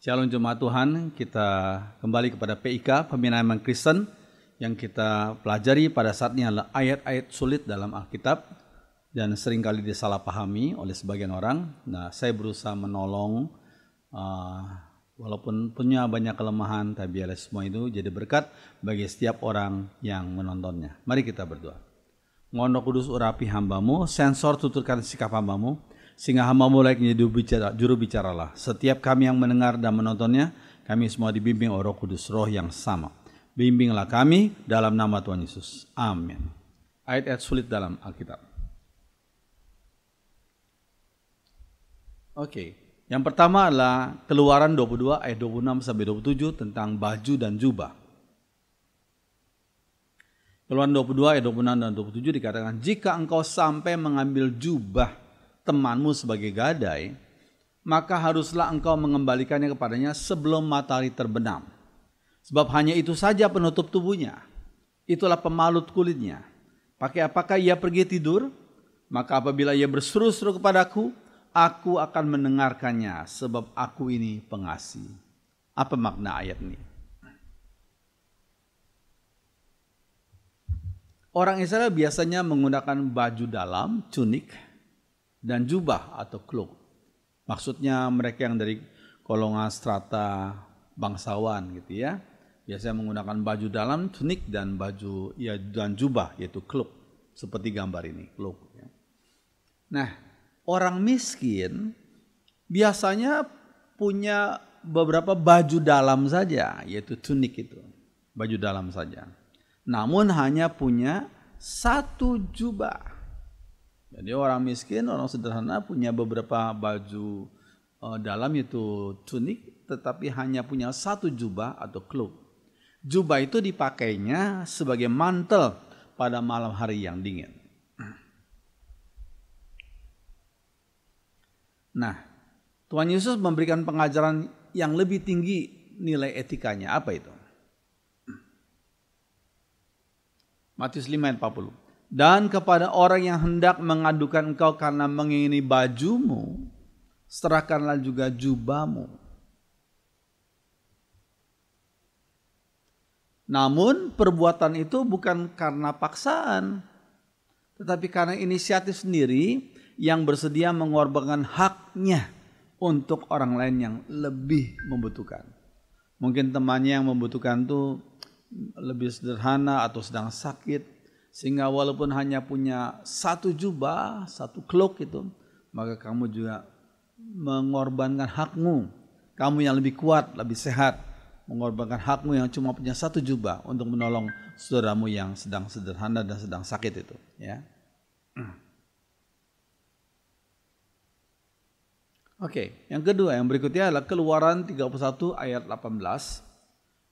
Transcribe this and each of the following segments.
Shalom jemaat Tuhan, kita kembali kepada PIK, Pembinaan Iman Kristen, yang kita pelajari pada saat ini adalah ayat-ayat sulit dalam Alkitab dan seringkali disalahpahami oleh sebagian orang. Nah, saya berusaha menolong, walaupun punya banyak kelemahan, tapi biarlah semua itu jadi berkat bagi setiap orang yang menontonnya. Mari kita berdoa. Mohon Roh Kudus urapi hamba-Mu, sensor tuturkan sikap hamba-Mu, sehingga hamba-Mu layaknya juru bicaralah. Setiap kami yang mendengar dan menontonnya, kami semua dibimbing oleh Roh Kudus, Roh yang sama. Bimbinglah kami dalam nama Tuhan Yesus. Amin. Ayat-ayat sulit dalam Alkitab. Oke, yang pertama adalah Keluaran 22 ayat 26 sampai 27 tentang baju dan jubah. Keluaran 22 ayat 26 dan 27 dikatakan, jika engkau sampai mengambil jubah temanmu sebagai gadai, maka haruslah engkau mengembalikannya kepadanya sebelum matahari terbenam. Sebab hanya itu saja penutup tubuhnya. Itulah pemalut kulitnya. Pakai apakah ia pergi tidur? Maka apabila ia berseru-seru kepadaku, aku akan mendengarkannya, sebab aku ini pengasih. Apa makna ayat ini? Orang Israel biasanya menggunakan baju dalam, tunik, dan jubah atau cloak. Maksudnya mereka yang dari golongan strata bangsawan gitu ya. Biasanya menggunakan baju dalam, tunik, dan baju dan jubah yaitu cloak. Seperti gambar ini, cloak. Ya. Nah, orang miskin biasanya punya beberapa baju dalam saja, yaitu tunik itu. Baju dalam saja. Namun hanya punya satu jubah. Jadi orang miskin, orang sederhana punya beberapa baju dalam yaitu tunik, tetapi hanya punya satu jubah atau cloak. Jubah itu dipakainya sebagai mantel pada malam hari yang dingin. Nah, Tuhan Yesus memberikan pengajaran yang lebih tinggi nilai etikanya. Apa itu? Matius 5 ayat 40. Dan kepada orang yang hendak mengadukan engkau karena mengingini bajumu, serahkanlah juga jubahmu. Namun perbuatan itu bukan karena paksaan, tetapi karena inisiatif sendiri yang bersedia mengorbankan haknya untuk orang lain yang lebih membutuhkan. Mungkin temannya yang membutuhkan itu lebih sederhana atau sedang sakit, sehingga walaupun hanya punya satu jubah, satu cloak itu, maka kamu juga mengorbankan hakmu. Kamu yang lebih kuat, lebih sehat, mengorbankan hakmu yang cuma punya satu jubah untuk menolong saudaramu yang sedang sederhana dan sedang sakit itu. Ya. Oke, yang kedua, yang berikutnya adalah Keluaran 31 ayat 18.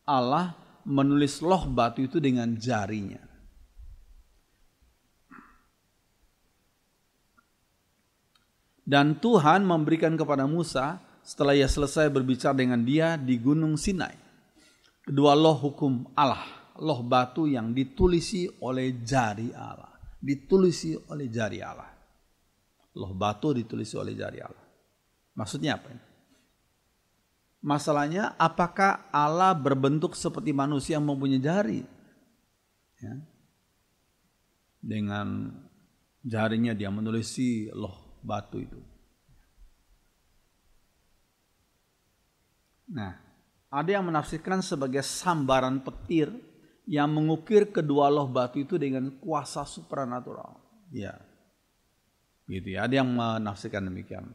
Allah menulis loh batu itu dengan jarinya. Dan Tuhan memberikan kepada Musa setelah ia selesai berbicara dengan dia di Gunung Sinai. Kedua loh hukum Allah, loh batu yang ditulisi oleh jari Allah. Ditulisi oleh jari Allah. Loh batu ditulisi oleh jari Allah. Maksudnya apa? Masalahnya apakah Allah berbentuk seperti manusia yang mempunyai jari? Ya. Dengan jarinya dia menulisi loh batu itu. Nah, ada yang menafsirkan sebagai sambaran petir yang mengukir kedua loh batu itu dengan kuasa supranatural. Ya, gitu ya. Ada yang menafsirkan demikian.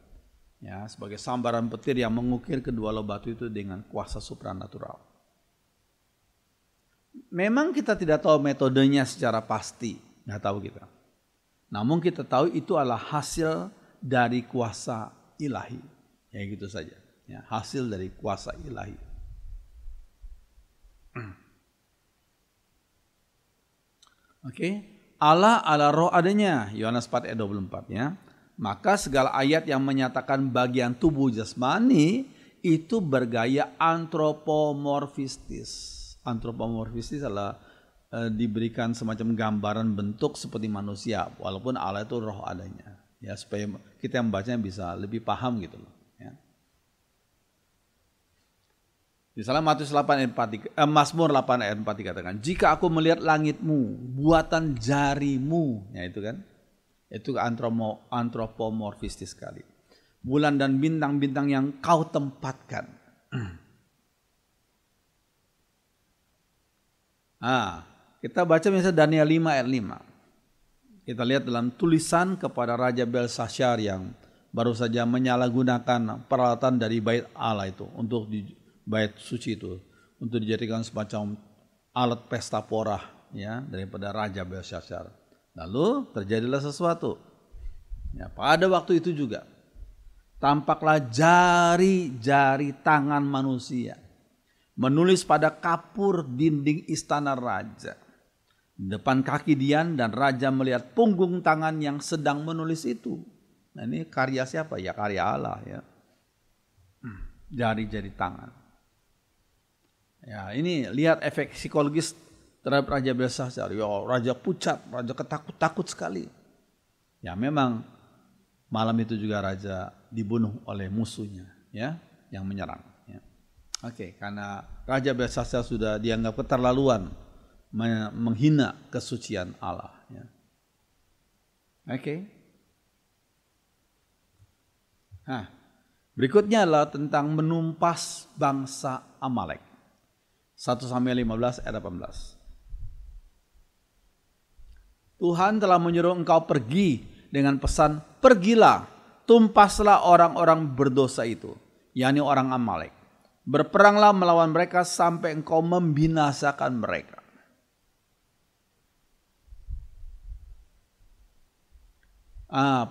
Ya, sebagai sambaran petir yang mengukir kedua loh batu itu dengan kuasa supranatural. Memang kita tidak tahu metodenya secara pasti, nggak tahu kita. Namun kita tahu itu adalah hasil dari kuasa ilahi. Ya gitu saja. Ya, hasil dari kuasa ilahi. Oke. Allah adalah roh adanya. Yohanes 4 ayat 24 ya. Maka segala ayat yang menyatakan bagian tubuh jasmani itu bergaya antropomorfistis. Antropomorfistis adalah diberikan semacam gambaran bentuk seperti manusia. Walaupun Allah itu roh adanya. Ya, supaya kita yang membacanya bisa lebih paham gitu loh. Ya. Misalnya Mazmur 8 ayat 4 dikatakan, jika aku melihat langitmu, buatan jarimu, ya itu kan, itu antropomorfistis sekali. Bulan dan bintang-bintang yang kau tempatkan. Kita baca misalnya Daniel 5 ayat 5. Kita lihat dalam tulisan kepada Raja Belshazzar yang baru saja menyalahgunakan peralatan dari bait Allah itu untuk di bait suci itu untuk dijadikan semacam alat pesta porah ya daripada Raja Belshazzar. Lalu terjadilah sesuatu. Ya, pada waktu itu juga tampaklah jari-jari tangan manusia menulis pada kapur dinding istana raja. Depan kaki Dian dan raja melihat punggung tangan yang sedang menulis itu. Nah, ini karya siapa? Ya karya Allah ya. Jari-jari tangan. Ya, ini lihat efek psikologis terhadap Raja Belshazzar. Ya, raja pucat, raja ketakut-takut sekali. Ya, memang malam itu juga raja dibunuh oleh musuhnya, ya, yang menyerang. Ya. Oke, karena Raja Belshazzar sudah dianggap keterlaluan menghina kesucian Allah. Ya. Oke. Nah, berikutnya adalah tentang menumpas bangsa Amalek. 1 Samuel 15 ayat 18. Tuhan telah menyuruh engkau pergi dengan pesan, pergilah, tumpaslah orang-orang berdosa itu, yakni orang Amalek. Berperanglah melawan mereka sampai engkau membinasakan mereka.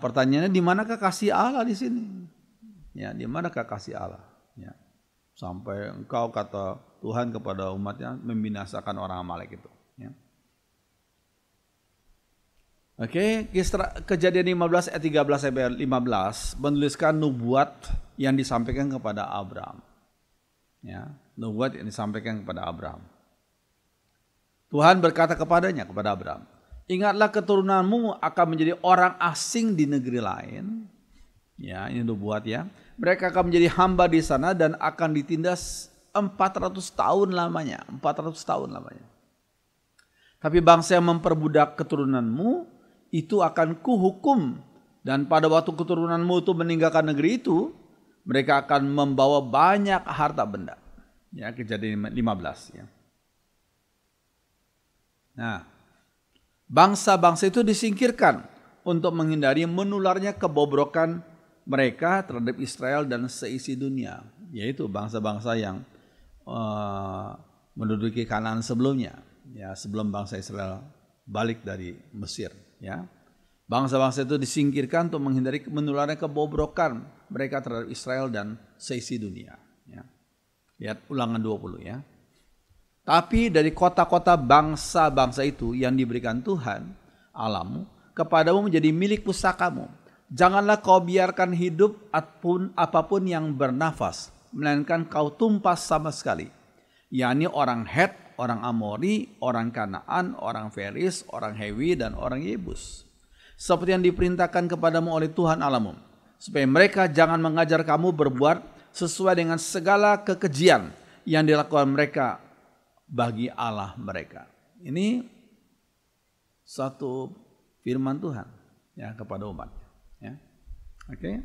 Pertanyaannya di manakah kasih Allah di sini? Ya, di manakah kasih Allah? Ya. Sampai engkau kata Tuhan kepada umatnya membinasakan orang Amalek itu. Ya. Oke, Kejadian 15 ayat 13 sampai 15 menuliskan nubuat yang disampaikan kepada Abraham. Ya, nubuat yang disampaikan kepada Abraham. Tuhan berkata kepada Abraham, ingatlah keturunanmu akan menjadi orang asing di negeri lain. Ya, ini nubuat ya. Mereka akan menjadi hamba di sana dan akan ditindas 400 tahun lamanya. 400 tahun lamanya. Tapi bangsa yang memperbudak keturunanmu itu akan kuhukum. Dan pada waktu keturunanmu itu meninggalkan negeri itu, mereka akan membawa banyak harta benda. Ya, Kejadian 15 ya. Nah, bangsa-bangsa itu disingkirkan untuk menghindari menularnya kebobrokan mereka terhadap Israel dan seisi dunia, yaitu bangsa-bangsa yang menduduki Kanaan sebelumnya, ya, sebelum bangsa Israel balik dari Mesir, ya. Bangsa-bangsa itu disingkirkan untuk menghindari menularnya kebobrokan mereka terhadap Israel dan seisi dunia, ya. Lihat Ulangan 20 ya. Tapi dari kota-kota bangsa-bangsa itu yang diberikan Tuhan Allahmu kepadamu menjadi milik pusakamu. Janganlah kau biarkan hidup apapun yang bernafas, melainkan kau tumpas sama sekali. Yakni orang Het, orang Amori, orang Kanaan, orang Feris, orang Hewi, dan orang Yebus. Seperti yang diperintahkan kepadamu oleh Tuhan Allahmu, supaya mereka jangan mengajar kamu berbuat sesuai dengan segala kekejian yang dilakukan mereka bagi Allah mereka. Ini satu firman Tuhan ya kepada umat. Ya. Oke.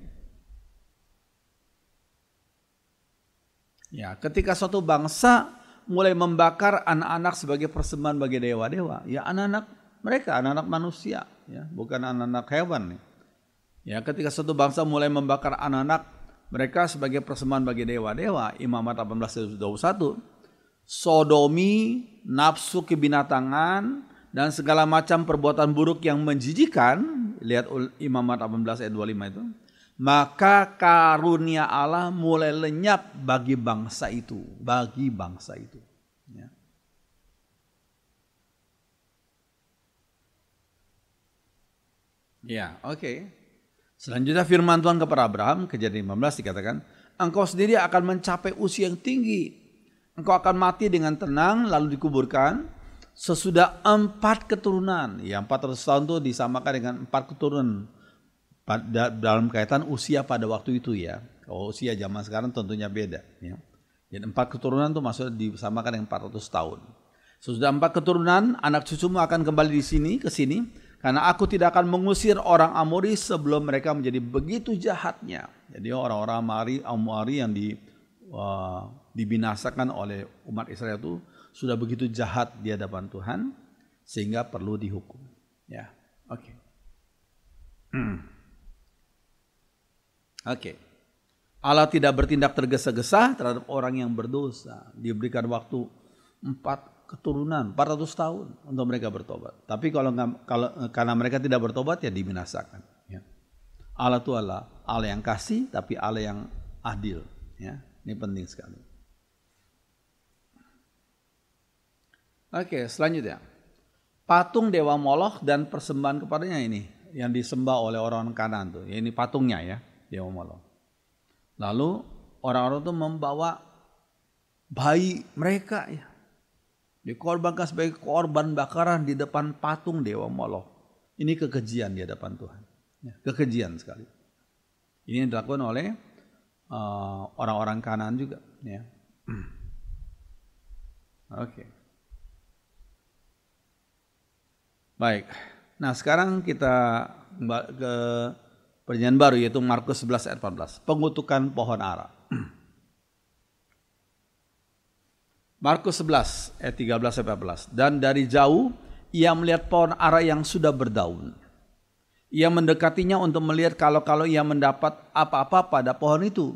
Ya, ketika suatu bangsa mulai membakar anak-anak sebagai persembahan bagi dewa-dewa, ya anak-anak mereka, anak-anak manusia, ya, bukan anak-anak hewan. Ya, ketika suatu bangsa mulai membakar anak-anak mereka sebagai persembahan bagi dewa-dewa, Imamat 18:21, sodomi, nafsu kebinatangan, dan segala macam perbuatan buruk yang menjijikan, lihat Imamat 18 ayat 25 itu, maka karunia Allah mulai lenyap bagi bangsa itu, Ya. Ya, oke. Selanjutnya firman Tuhan kepada Abraham, Kejadian 15 dikatakan, engkau sendiri akan mencapai usia yang tinggi. Engkau akan mati dengan tenang lalu dikuburkan sesudah 4 keturunan. Ya, 400 tahun itu disamakan dengan 4 keturunan dalam kaitan usia pada waktu itu ya. Kalau usia zaman sekarang tentunya beda. Ya. Jadi 4 keturunan itu maksudnya disamakan dengan 400 tahun. Sesudah 4 keturunan, anak cucumu akan kembali ke sini, karena aku tidak akan mengusir orang Amori sebelum mereka menjadi begitu jahatnya. Jadi orang-orang Amori yang dibinasakan oleh umat Israel itu sudah begitu jahat di hadapan Tuhan, sehingga perlu dihukum. Ya, oke. Oke. Allah tidak bertindak tergesa-gesa terhadap orang yang berdosa. Diberikan waktu 4 keturunan, 400 tahun untuk mereka bertobat. Tapi karena mereka tidak bertobat, ya dibinasakan. Ya. Allah itu Allah yang kasih, tapi Allah yang adil. Ya, ini penting sekali. Oke, selanjutnya. Patung dewa Moloch dan persembahan kepadanya ini yang disembah oleh orang Kanaan tuh. Ini patungnya ya, dewa Moloch. Lalu orang-orang itu membawa bayi mereka ya, dikorbankan sebagai korban bakaran di depan patung dewa Moloch. Ini kekejian di hadapan Tuhan. Ya, kekejian sekali. Ini yang dilakukan oleh orang-orang Kanaan juga. Ya. Oke. Baik. Nah sekarang kita ke Perjanjian Baru, yaitu Markus 11 ayat 14. Pengutukan pohon ara. Markus 11 ayat 13 sampai 14. Dan dari jauh ia melihat pohon ara yang sudah berdaun. Ia mendekatinya untuk melihat kalau ia mendapat apa-apa pada pohon itu.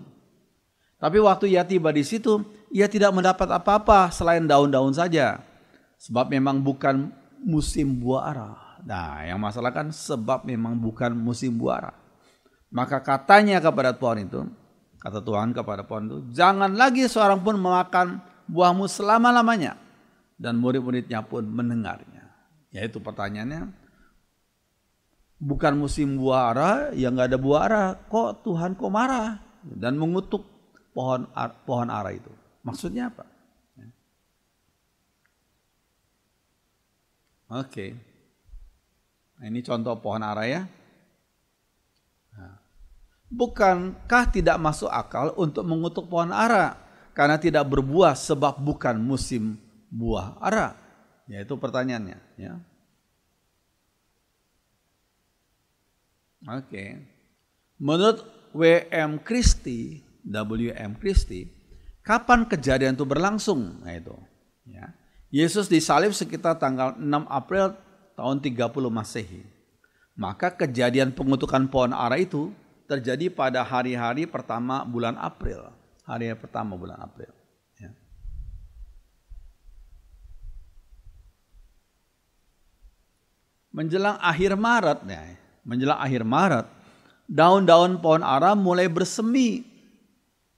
Tapi waktu ia tiba di situ, ia tidak mendapat apa-apa selain daun-daun saja. Sebab memang bukan musim buah ara. Nah, yang masalah kan sebab memang bukan musim buah ara. Maka katanya kepada pohon itu, kata Tuhan kepada pohon itu, jangan lagi seorang pun memakan buahmu selama-lamanya. Dan murid-muridnya pun mendengarnya. Yaitu pertanyaannya, bukan musim buah ara, ya nggak ada buah ara, kok Tuhan kok marah dan mengutuk pohon ara itu? Maksudnya apa? Oke. Nah, ini contoh pohon ara ya. Bukankah tidak masuk akal untuk mengutuk pohon ara karena tidak berbuah sebab bukan musim buah ara? Ya, itu pertanyaannya. Ya. Oke. Menurut W.M. Christie, kapan kejadian itu berlangsung? Nah itu. Ya. Yesus disalib sekitar tanggal 6 April tahun 30 Masehi. Maka kejadian pengutukan pohon ara itu terjadi pada hari-hari pertama bulan April. Hari pertama bulan April. Ya. Menjelang akhir Maret, daun-daun pohon ara mulai bersemi.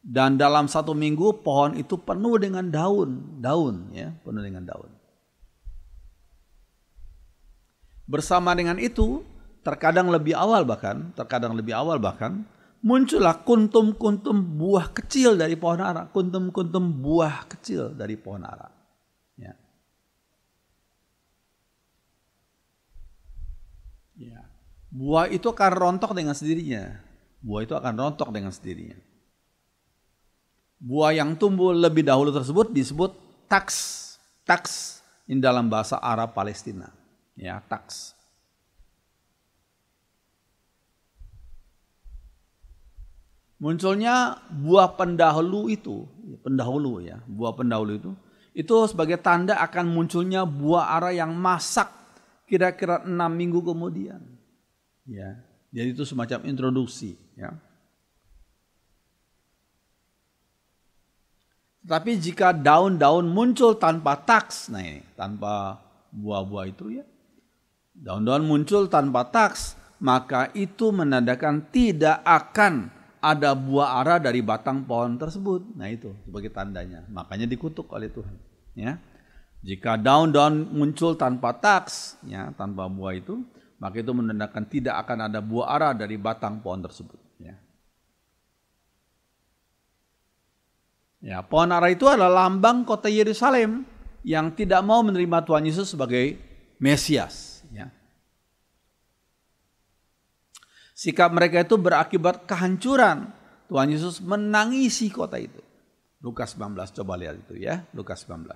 Dan dalam 1 minggu pohon itu penuh dengan daun, ya, penuh dengan daun. Bersama dengan itu, terkadang lebih awal bahkan, muncullah kuntum-kuntum buah kecil dari pohon ara, kuntum-kuntum buah kecil dari pohon ara. Ya. Ya. Buah itu akan rontok dengan sendirinya. Buah yang tumbuh lebih dahulu tersebut disebut taks. Taks ini dalam bahasa Arab Palestina. Ya, taks. Munculnya buah pendahulu itu sebagai tanda akan munculnya buah ara yang masak kira-kira 6 minggu kemudian. Ya, jadi itu semacam introduksi. Ya. Tapi jika daun-daun muncul tanpa taks, nah ini tanpa buah-buah itu ya, daun-daun muncul tanpa taks, maka itu menandakan tidak akan ada buah ara dari batang pohon tersebut. Nah itu sebagai tandanya. Makanya dikutuk oleh Tuhan. Ya, jika daun-daun muncul tanpa taks, ya, tanpa buah itu, maka itu menandakan tidak akan ada buah ara dari batang pohon tersebut. Ya. Ya, pohon ara itu adalah lambang kota Yerusalem yang tidak mau menerima Tuhan Yesus sebagai Mesias. Ya. Sikap mereka itu berakibat kehancuran. Tuhan Yesus menangisi kota itu. Lukas 19, coba lihat itu ya, Lukas 19.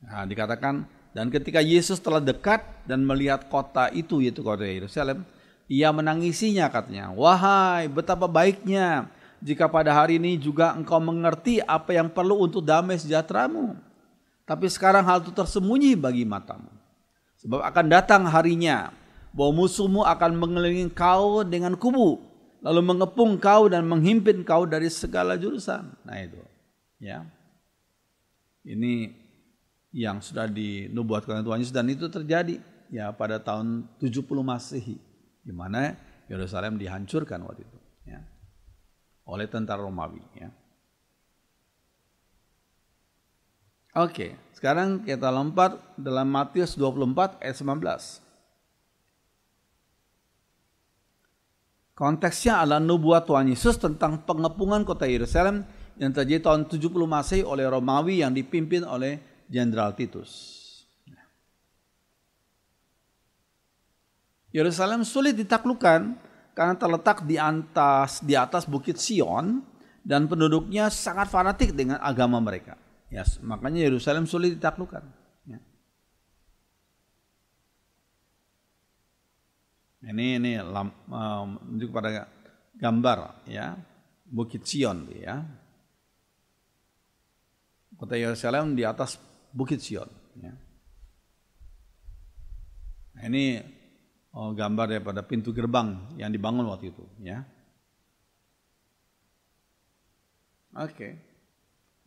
Nah, dikatakan, dan ketika Yesus telah dekat dan melihat kota itu, yaitu kota Yerusalem, ia menangisinya katanya, wahai betapa baiknya jika pada hari ini juga engkau mengerti apa yang perlu untuk damai sejahteramu. Tapi sekarang hal itu tersembunyi bagi matamu. Sebab akan datang harinya bahwa musuhmu akan mengelilingi kau dengan kubu, lalu mengepung kau dan menghimpit kau dari segala jurusan. Nah itu, ya. Ini yang sudah dinubuatkan Tuhan Yesus, dan itu terjadi ya pada tahun 70 Masehi, di mana Yerusalem dihancurkan waktu itu, ya, oleh tentara Romawi. Ya. Oke, sekarang kita lompat dalam Matius 24 ayat 19. Konteksnya adalah nubuat Tuhan Yesus tentang pengepungan kota Yerusalem yang terjadi tahun 70 Masehi oleh Romawi yang dipimpin oleh Jenderal Titus. Yerusalem sulit ditaklukkan karena terletak di atas Bukit Sion dan penduduknya sangat fanatik dengan agama mereka. Ya, makanya Yerusalem sulit ditaklukkan. Ya. Ini menunjuk pada gambar ya Bukit Sion ya. Kota Yerusalem di atas Bukit Sion. Ya. Nah, ini gambar daripada pintu gerbang yang dibangun waktu itu. Ya. Oke.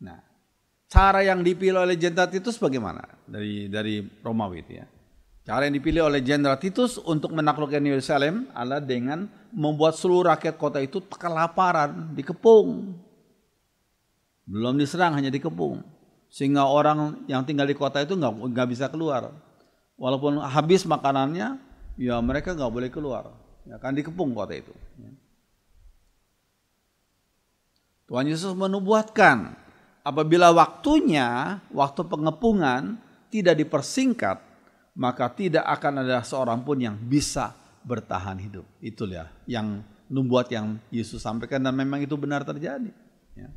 Nah, cara yang dipilih oleh Jenderal Titus bagaimana dari Romawi itu ya? Cara yang dipilih oleh Jenderal Titus untuk menaklukkan Yerusalem adalah dengan membuat seluruh rakyat kota itu kelaparan, dikepung. Belum diserang, hanya dikepung. Sehingga orang yang tinggal di kota itu nggak bisa keluar. Walaupun habis makanannya, ya mereka nggak boleh keluar. Ya kan dikepung kota itu. Tuhan Yesus menubuatkan apabila waktu pengepungan tidak dipersingkat, maka tidak akan ada seorang pun yang bisa bertahan hidup. Itulah yang nubuat yang Yesus sampaikan, dan memang itu benar terjadi. Ya.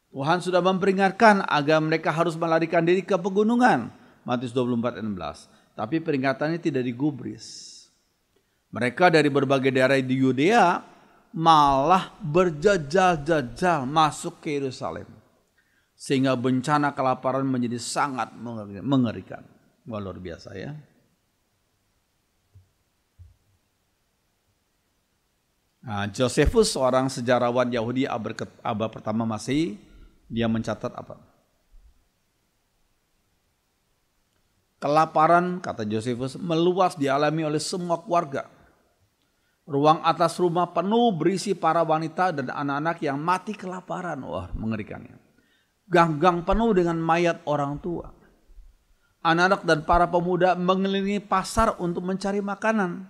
Tuhan sudah memperingatkan agar mereka harus melarikan diri ke pegunungan. Matius 24 ayat 16. Tapi peringatannya tidak digubris. Mereka dari berbagai daerah di Yudea malah berjajal-jajal masuk ke Yerusalem. Sehingga bencana kelaparan menjadi sangat mengerikan. Wah, luar biasa ya. Nah, Josephus, seorang sejarawan Yahudi abad pertama Masehi, dia mencatat apa? Kelaparan, kata Josephus, meluas dialami oleh semua keluarga. Ruang atas rumah penuh berisi para wanita dan anak-anak yang mati kelaparan. Wah, mengerikannya. Gang-gang penuh dengan mayat orang tua. Anak-anak dan para pemuda mengelilingi pasar untuk mencari makanan.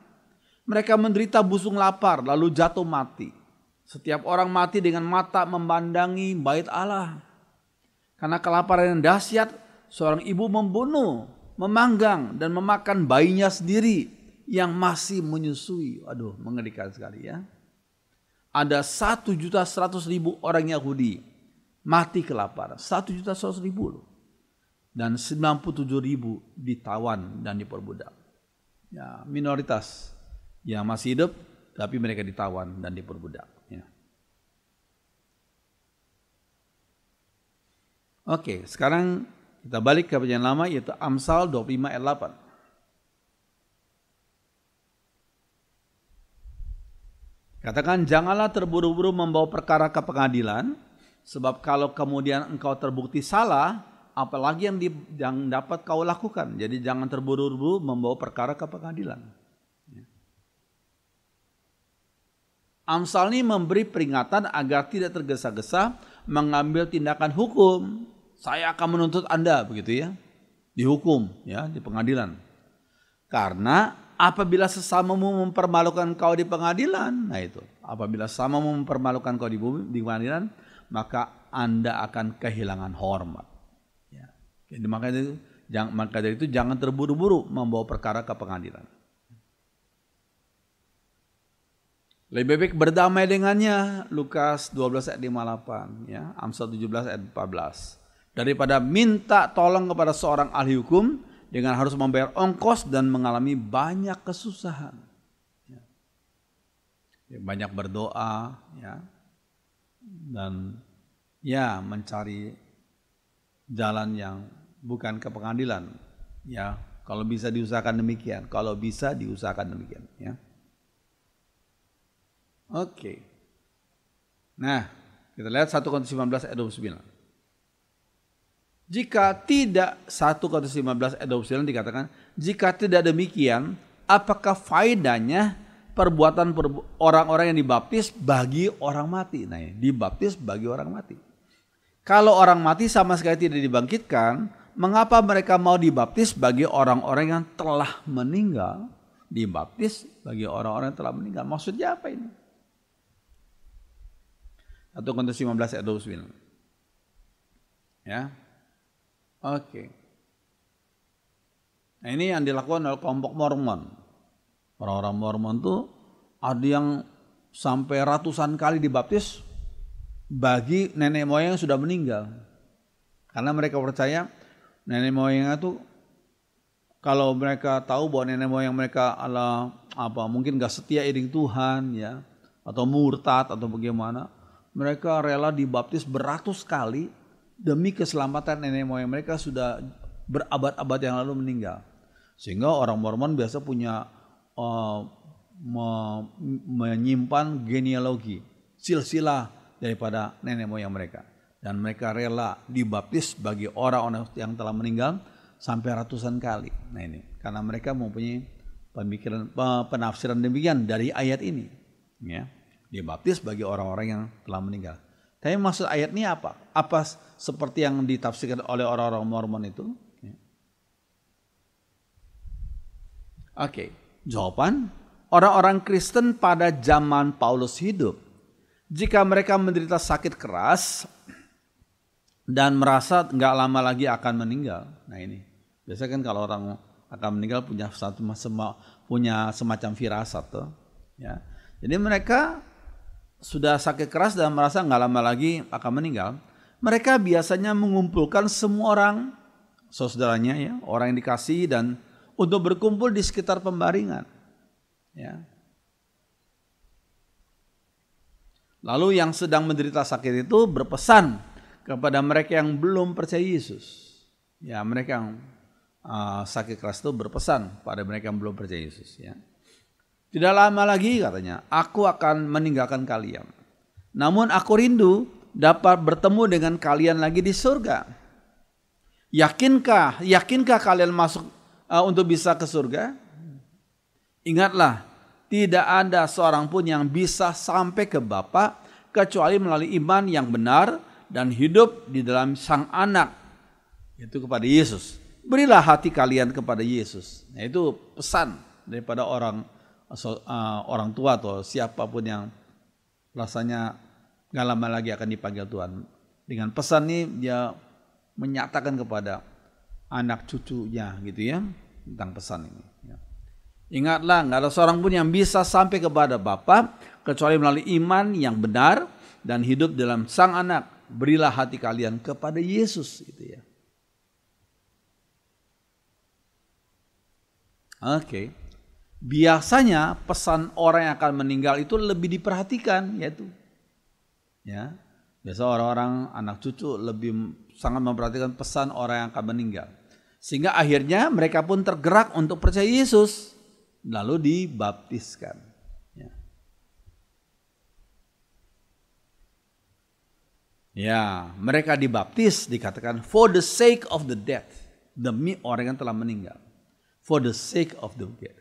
Mereka menderita busung lapar lalu jatuh mati. Setiap orang mati dengan mata memandangi bait Allah. Karena kelaparan yang dahsyat, seorang ibu membunuh, memanggang dan memakan bayinya sendiri yang masih menyusui. Aduh, mengerikan sekali ya. Ada 1.100.000 orang Yahudi mati kelaparan. 1.100.000 loh. Dan 97.000 ditawan dan diperbudak. Ya, minoritas yang masih hidup, tapi mereka ditawan dan diperbudak. Ya. Oke, sekarang kita balik ke perjanjian lama, yaitu Amsal 25 ayat 8. Katakan, janganlah terburu-buru membawa perkara ke pengadilan, sebab kalau kemudian engkau terbukti salah, apalagi yang dapat kau lakukan. Jadi jangan terburu-buru membawa perkara ke pengadilan. Amsal ini memberi peringatan agar tidak tergesa-gesa mengambil tindakan hukum. Saya akan menuntut Anda, begitu ya, dihukum ya di pengadilan. Karena apabila sesamamu mempermalukan kau di pengadilan, nah itu, apabila sesamamu mempermalukan kau di pengadilan, maka Anda akan kehilangan hormat. Ya. Jadi maka dari itu jangan terburu-buru membawa perkara ke pengadilan. Lebih baik berdamai dengannya, Lukas 12 ayat 58, ya, Amsal 17 ayat 14. Daripada minta tolong kepada seorang ahli hukum dengan harus membayar ongkos dan mengalami banyak kesusahan. Ya. Banyak berdoa, ya, dan ya mencari jalan yang bukan ke pengadilan. Ya, kalau bisa diusahakan demikian, ya. Oke. Nah, kita lihat 1 Korintus 15 ayat 29. Jika tidak, 1 Korintus 15 ayat 29 dikatakan, jika tidak demikian, apakah faedahnya perbuatan orang-orang yang dibaptis bagi orang mati? Nah, dibaptis bagi orang mati. Kalau orang mati sama sekali tidak dibangkitkan, mengapa mereka mau dibaptis bagi orang-orang yang telah meninggal? Dibaptis bagi orang-orang yang telah meninggal. Maksudnya apa ini? 1 Korintus 15 ayat 29. Ya. Oke. Nah, ini yang dilakukan oleh kelompok Mormon. Orang-orang Mormon tuh ada yang sampai ratusan kali dibaptis bagi nenek moyang yang sudah meninggal. Karena mereka percaya nenek moyangnya tuh, kalau mereka tahu bahwa nenek moyang mereka adalah mungkin gak setia iring Tuhan, ya, atau murtad atau bagaimana, mereka rela dibaptis beratus kali demi keselamatan nenek moyang mereka sudah berabad-abad yang lalu meninggal. Sehingga orang Mormon biasa punya menyimpan genealogi, silsilah daripada nenek moyang mereka. Dan mereka rela dibaptis bagi orang-orang yang telah meninggal sampai ratusan kali. Nah ini, karena mereka mempunyai pemikiran, penafsiran demikian dari ayat ini. Ya. Dibaptis bagi orang-orang yang telah meninggal. Tapi maksud ayat ini apa? Apa seperti yang ditafsirkan oleh orang-orang Mormon itu? Ya. Oke, jawaban orang-orang Kristen pada zaman Paulus hidup, jika mereka menderita sakit keras dan merasa nggak lama lagi akan meninggal. Nah ini, biasanya kan kalau orang akan meninggal punya semacam firasat tuh. Ya. Jadi mereka sudah sakit keras dan merasa nggak lama lagi akan meninggal, mereka biasanya mengumpulkan semua orang, saudaranya, ya, orang yang dikasihi, dan untuk berkumpul di sekitar pembaringan. Ya. Lalu yang sedang menderita sakit itu berpesan kepada mereka yang belum percaya Yesus. Ya, mereka yang sakit keras itu berpesan pada mereka yang belum percaya Yesus. Ya. Tidak lama lagi katanya, aku akan meninggalkan kalian. Namun aku rindu dapat bertemu dengan kalian lagi di surga. Yakinkah kalian masuk untuk bisa ke surga? Ingatlah, tidak ada seorang pun yang bisa sampai ke Bapa kecuali melalui iman yang benar dan hidup di dalam Sang Anak, yaitu kepada Yesus. Berilah hati kalian kepada Yesus. Nah, itu pesan daripada orang tua atau siapapun yang rasanya gak lama lagi akan dipanggil Tuhan. Dengan pesan ini dia menyatakan kepada anak cucunya gitu ya, tentang pesan ini. Ingatlah, gak ada seorang pun yang bisa sampai kepada Bapa kecuali melalui iman yang benar dan hidup dalam Sang Anak. Berilah hati kalian kepada Yesus gitu ya. Oke. Biasanya pesan orang yang akan meninggal itu lebih diperhatikan, yaitu, ya, biasa orang-orang anak cucu lebih sangat memperhatikan pesan orang yang akan meninggal, sehingga akhirnya mereka pun tergerak untuk percaya Yesus lalu dibaptiskan. Ya, mereka dibaptis dikatakan for the sake of the dead, demi orang yang telah meninggal, for the sake of the dead,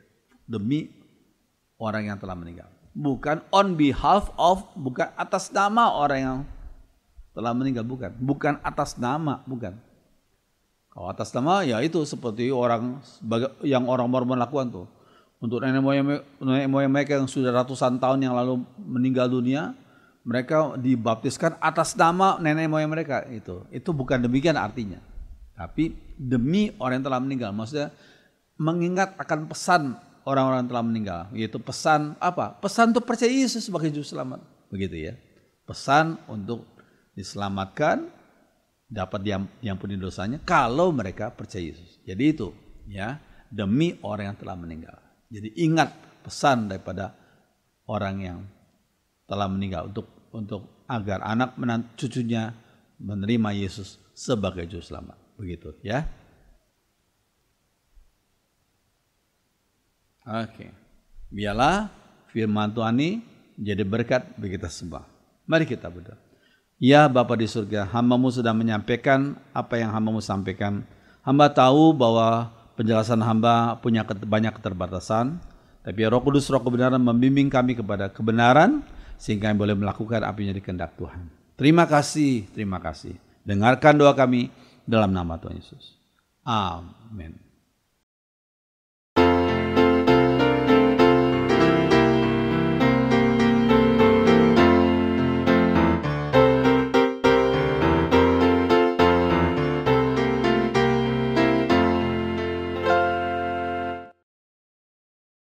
demi orang yang telah meninggal. Bukan on behalf of, bukan atas nama orang yang telah meninggal, bukan. Bukan atas nama, bukan. Kalau atas nama ya itu seperti yang orang Mormon lakukan tuh. Untuk nenek moyang mereka yang sudah ratusan tahun yang lalu meninggal dunia, mereka dibaptiskan atas nama nenek moyang mereka itu. Itu bukan demikian artinya. Tapi demi orang yang telah meninggal, maksudnya mengingat akan pesan orang-orang telah meninggal, yaitu pesan apa? Pesan untuk percaya Yesus sebagai juru selamat, begitu ya. Pesan untuk diselamatkan, dapat diampuni dosanya kalau mereka percaya Yesus. Jadi itu ya, demi orang yang telah meninggal. Jadi ingat pesan daripada orang yang telah meninggal untuk agar anak cucunya menerima Yesus sebagai juru selamat. Begitu ya. Oke. Biarlah firman Tuhan ini jadi berkat bagi kita semua. Mari kita berdoa. Ya Bapa di surga, hamba-Mu sudah menyampaikan apa yang hamba-Mu sampaikan. Hamba tahu bahwa penjelasan hamba punya banyak keterbatasan, tapi Roh Kudus, Roh kebenaran membimbing kami kepada kebenaran, sehingga kami boleh melakukan apa yang jadi kehendak Tuhan. Terima kasih, terima kasih. Dengarkan doa kami dalam nama Tuhan Yesus. Amin.